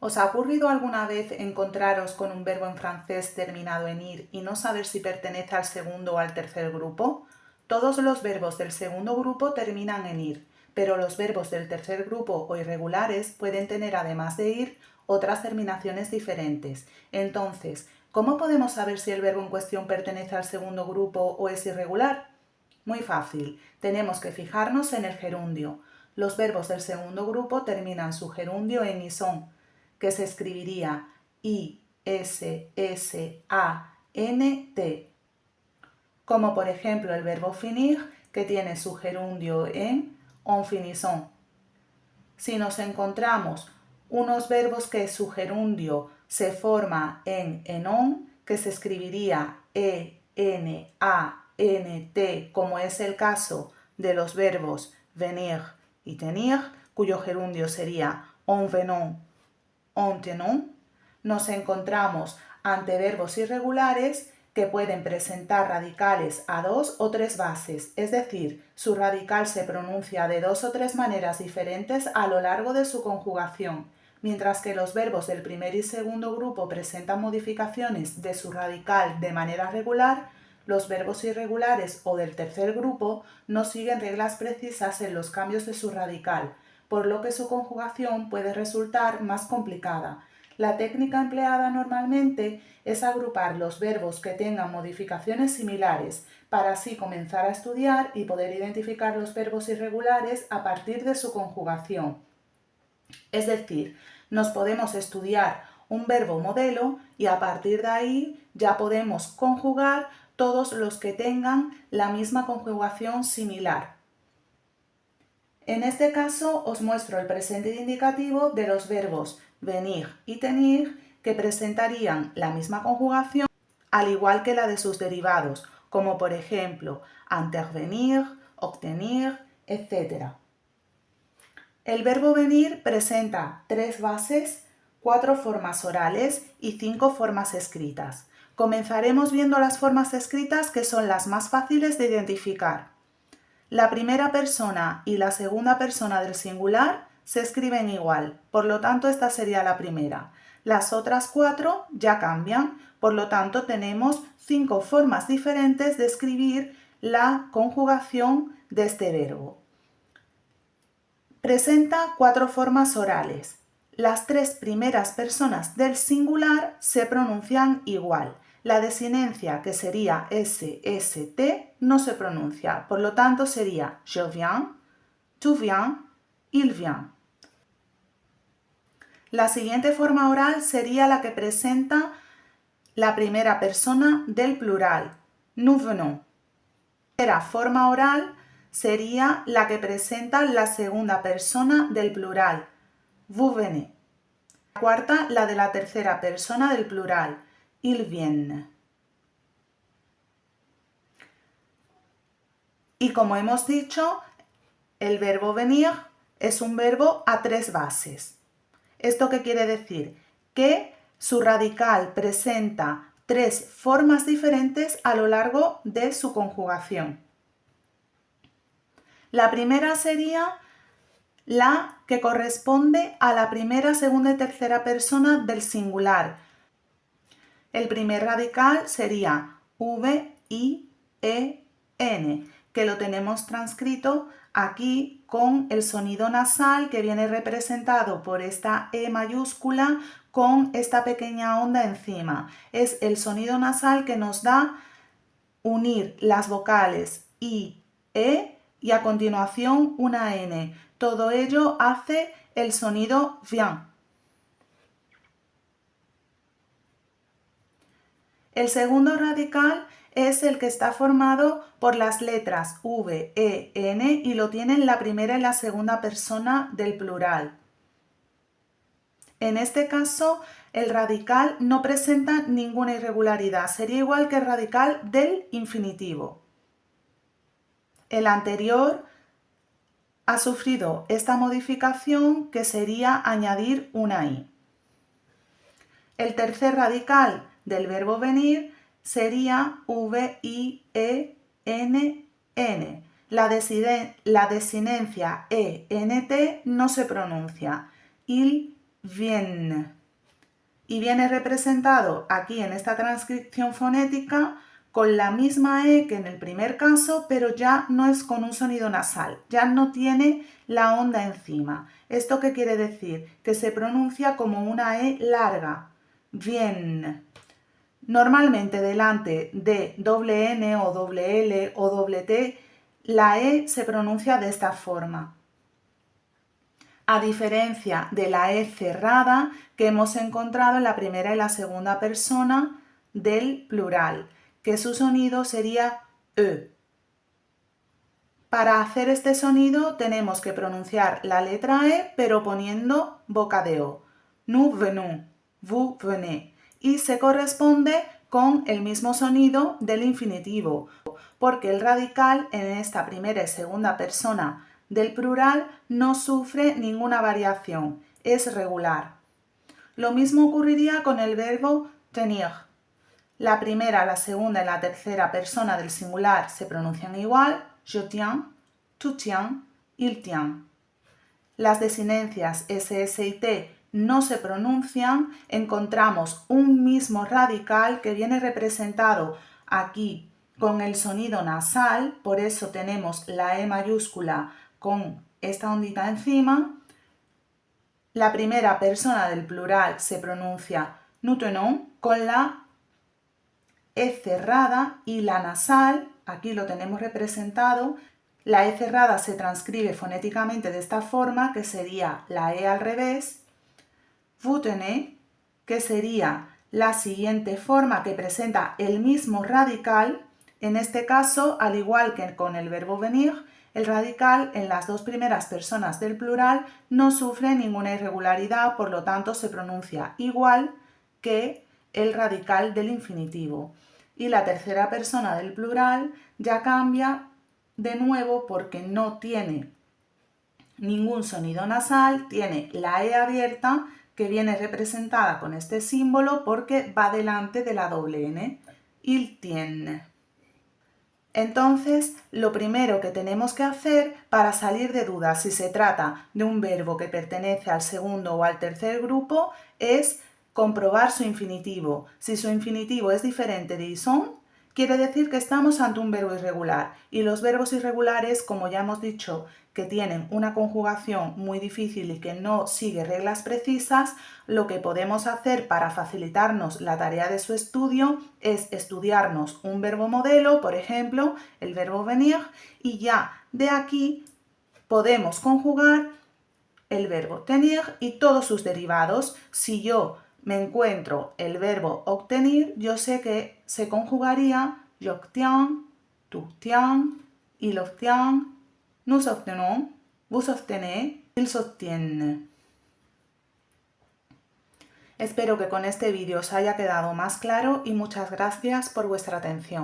¿Os ha ocurrido alguna vez encontraros con un verbo en francés terminado en ir y no saber si pertenece al segundo o al tercer grupo? Todos los verbos del segundo grupo terminan en ir, pero los verbos del tercer grupo o irregulares pueden tener, además de ir, otras terminaciones diferentes. Entonces, ¿cómo podemos saber si el verbo en cuestión pertenece al segundo grupo o es irregular? Muy fácil, tenemos que fijarnos en el gerundio. Los verbos del segundo grupo terminan su gerundio en ison, que se escribiría I-S-S-A-N-T, como por ejemplo el verbo finir, que tiene su gerundio en on finissant. Si nos encontramos unos verbos que su gerundio se forma en enon, que se escribiría E-N-A-N-T, como es el caso de los verbos venir y tenir, cuyo gerundio sería on venant, on tenant, nos encontramos ante verbos irregulares que pueden presentar radicales a 2 o 3 bases, es decir, su radical se pronuncia de 2 o 3 maneras diferentes a lo largo de su conjugación, mientras que los verbos del primer y segundo grupo presentan modificaciones de su radical de manera regular. Los verbos irregulares o del tercer grupo no siguen reglas precisas en los cambios de su radical, por lo que su conjugación puede resultar más complicada. La técnica empleada normalmente es agrupar los verbos que tengan modificaciones similares para así comenzar a estudiar y poder identificar los verbos irregulares a partir de su conjugación. Es decir, nos podemos estudiar un verbo modelo y a partir de ahí ya podemos conjugar todos los que tengan la misma conjugación similar. En este caso os muestro el presente indicativo de los verbos venir y tenir, que presentarían la misma conjugación al igual que la de sus derivados, como por ejemplo intervenir, obtenir, etc. El verbo venir presenta 3 bases, 4 formas orales y 5 formas escritas. Comenzaremos viendo las formas escritas, que son las más fáciles de identificar. La primera persona y la segunda persona del singular se escriben igual, por lo tanto esta sería la primera. Las otras 4 ya cambian, por lo tanto tenemos 5 formas diferentes de escribir la conjugación de este verbo. Presenta 4 formas orales. Las 3 primeras personas del singular se pronuncian igual. La desinencia, que sería SST, no se pronuncia, por lo tanto sería je viens, tu viens, il vient. La siguiente forma oral sería la que presenta la primera persona del plural, nous venons. La tercera forma oral sería la que presenta la segunda persona del plural, vous venez. La cuarta, la de la tercera persona del plural, ils viennent. Y como hemos dicho, el verbo venir es un verbo a 3 bases. ¿Esto qué quiere decir? Que su radical presenta 3 formas diferentes a lo largo de su conjugación. La primera sería la que corresponde a la primera, segunda y tercera persona del singular. El primer radical sería V-I-E-N, que lo tenemos transcrito aquí con el sonido nasal, que viene representado por esta E mayúscula con esta pequeña onda encima. Es el sonido nasal que nos da unir las vocales I, E y a continuación una N. Todo ello hace el sonido vient. El segundo radical es el que está formado por las letras V, E, N y lo tienen la primera y la segunda persona del plural. En este caso, el radical no presenta ninguna irregularidad, sería igual que el radical del infinitivo. El anterior ha sufrido esta modificación, que sería añadir una I. El tercer radical del verbo venir sería V-I-E-N-N. La desinencia E-N-T no se pronuncia. Il viennent. Y viene representado aquí en esta transcripción fonética con la misma E que en el primer caso, pero ya no es con un sonido nasal, ya no tiene la onda encima. ¿Esto qué quiere decir? Que se pronuncia como una E larga, viennent. Normalmente delante de doble N o doble L o doble T, la E se pronuncia de esta forma. A diferencia de la E cerrada que hemos encontrado en la primera y la segunda persona del plural, que su sonido sería E. Para hacer este sonido tenemos que pronunciar la letra E pero poniendo boca de O. Nous venons, vous venez. Y se corresponde con el mismo sonido del infinitivo, porque el radical en esta primera y segunda persona del plural no sufre ninguna variación, es regular. Lo mismo ocurriría con el verbo tenir. La primera, la segunda y la tercera persona del singular se pronuncian igual, je tiens, tu tiens, il tient. Las desinencias SS y T no se pronuncian, encontramos un mismo radical que viene representado aquí con el sonido nasal, por eso tenemos la E mayúscula con esta ondita encima. La primera persona del plural se pronuncia nous tenons con la E cerrada y la nasal, aquí lo tenemos representado. La E cerrada se transcribe fonéticamente de esta forma, que sería la E al revés. Vous tenez, que sería la siguiente forma que presenta el mismo radical. En este caso, al igual que con el verbo venir, el radical en las dos primeras personas del plural no sufre ninguna irregularidad, por lo tanto se pronuncia igual que el radical del infinitivo. Y la tercera persona del plural ya cambia de nuevo porque no tiene ningún sonido nasal, tiene la E abierta que viene representada con este símbolo porque va delante de la doble N. Il tienne. Entonces, lo primero que tenemos que hacer para salir de dudas si se trata de un verbo que pertenece al segundo o al tercer grupo es comprobar su infinitivo. Si su infinitivo es diferente de sont, quiere decir que estamos ante un verbo irregular. Y los verbos irregulares, como ya hemos dicho, que tienen una conjugación muy difícil y que no sigue reglas precisas, lo que podemos hacer para facilitarnos la tarea de su estudio es estudiarnos un verbo modelo, por ejemplo, el verbo venir, y ya de aquí podemos conjugar el verbo tenir y todos sus derivados. Si yo me encuentro el verbo obtenir, yo sé que se conjugaría j'obtiens, tu obtiens, il obtient, nous obtenons, vous obtenez, ils obtiennent. Espero que con este vídeo os haya quedado más claro y muchas gracias por vuestra atención.